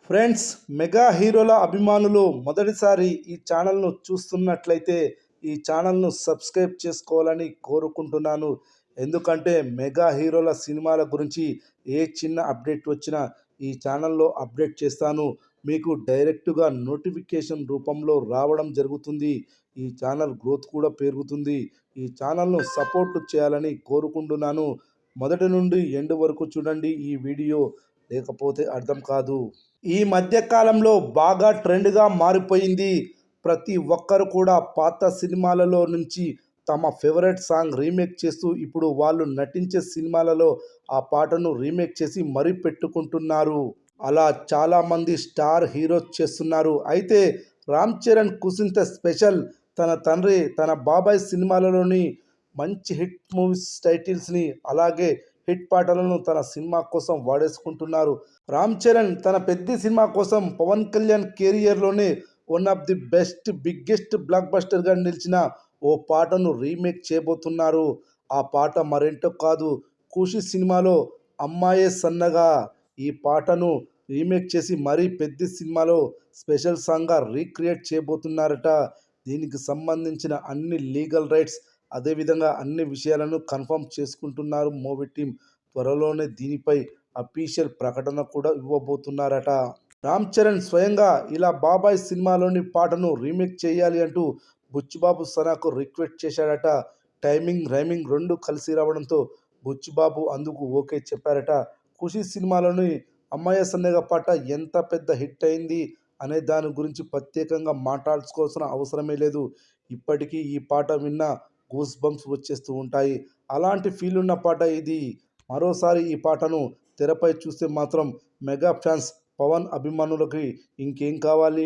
Friends, mega హీరోల అభిమానులు మొదటిసారి ఈ ఛానల్ను చూస్తున్నట్లయితే ఈ ఛానల్ను సబ్స్క్రైబ్ చేసుకోవాలని కోరుకుంటున్నాను. ఎందుకంటే మెగా హీరోల సినిమాల గురించి ఏ చిన్న అప్డేట్ వచ్చినా ఈ ఛానల్లో అప్డేట్ చేస్తాను. మీకు డైరెక్టుగా నోటిఫికేషన్ రూపంలో రావడం జరుగుతుంది. ఈ ఛానల్ గ్రోత్ కూడా పెరుగుతుంది. ఈ ఛానల్ను సపోర్ట్ చేయాలని కోరుకుంటున్నాను. మొదటి నుండి ఎండ్ వరకు చూడండి ఈ వీడియో, లేకపోతే అర్థం కాదు. ఈ మధ్య కాలంలో బాగా ట్రెండ్గా మారిపోయింది. ప్రతి ఒక్కరు కూడా పాత సినిమాలలో నుంచి తమ ఫేవరెట్ సాంగ్ రీమేక్ చేస్తూ ఇప్పుడు వాళ్ళు నటించే సినిమాలలో ఆ పాటను రీమేక్ చేసి మరీ పెట్టుకుంటున్నారు. అలా చాలామంది స్టార్ హీరోస్ చేస్తున్నారు. అయితే రామ్ చరణ్ కుసింత స్పెషల్ తన తండ్రి, తన బాబాయ్ సినిమాలలోని మంచి హిట్ మూవీస్ టైటిల్స్ని, అలాగే హిట్ పాటలను తన సినిమా కోసం వాడేసుకుంటున్నారు. రామ్ చరణ్ తన పెద్ద సినిమా కోసం పవన్ కళ్యాణ్ కెరియర్లోనే one of the best biggest బ్లాక్ బస్టర్గా నిలిచిన ఓ పాటను రీమేక్ చేయబోతున్నారు. ఆ పాట మరేంటో కాదు, ఖుషి సినిమాలో అమ్మాయే సన్నగా ఈ పాటను రీమేక్ చేసి మరీ పెద్ద సినిమాలో స్పెషల్ సాంగ్గా రీక్రియేట్ చేయబోతున్నారట. దీనికి సంబంధించిన అన్ని లీగల్ రైట్స్, అదేవిధంగా అన్ని విషయాలను కన్ఫర్మ్ చేసుకుంటున్నారు మూవీ టీం. త్వరలోనే దీనిపై అఫీషియల్ ప్రకటన కూడా ఇవ్వబోతున్నారట. రామ్ చరణ్ స్వయంగా ఇలా బాబాయ్ సినిమాలోని పాటను రీమేక్ చేయాలి అంటూ బుచ్చిబాబు సనాకు రిక్వెస్ట్ చేశాడట. టైమింగ్ రైమింగ్ రెండు కలిసి రావడంతో బుచ్చిబాబు అందుకు ఓకే చెప్పారట. ఖుషి సినిమాలోని అమ్మాయి సన్నగా పాట ఎంత పెద్ద హిట్ అయింది అనే దాని గురించి ప్రత్యేకంగా మాట్లాడుకోవాల్సిన అవసరమే లేదు. ఇప్పటికీ ఈ పాట విన్నా గూస్ బంప్స్ వచ్చేస్తూ ఉంటాయి. అలాంటి ఫీల్ ఉన్న పాట ఇది. మరోసారి ఈ పాటను తెరపై చూస్తే మాత్రం మెగా ఫ్యాన్స్, పవన్ అభిమానులకి ఇంకేం కావాలి?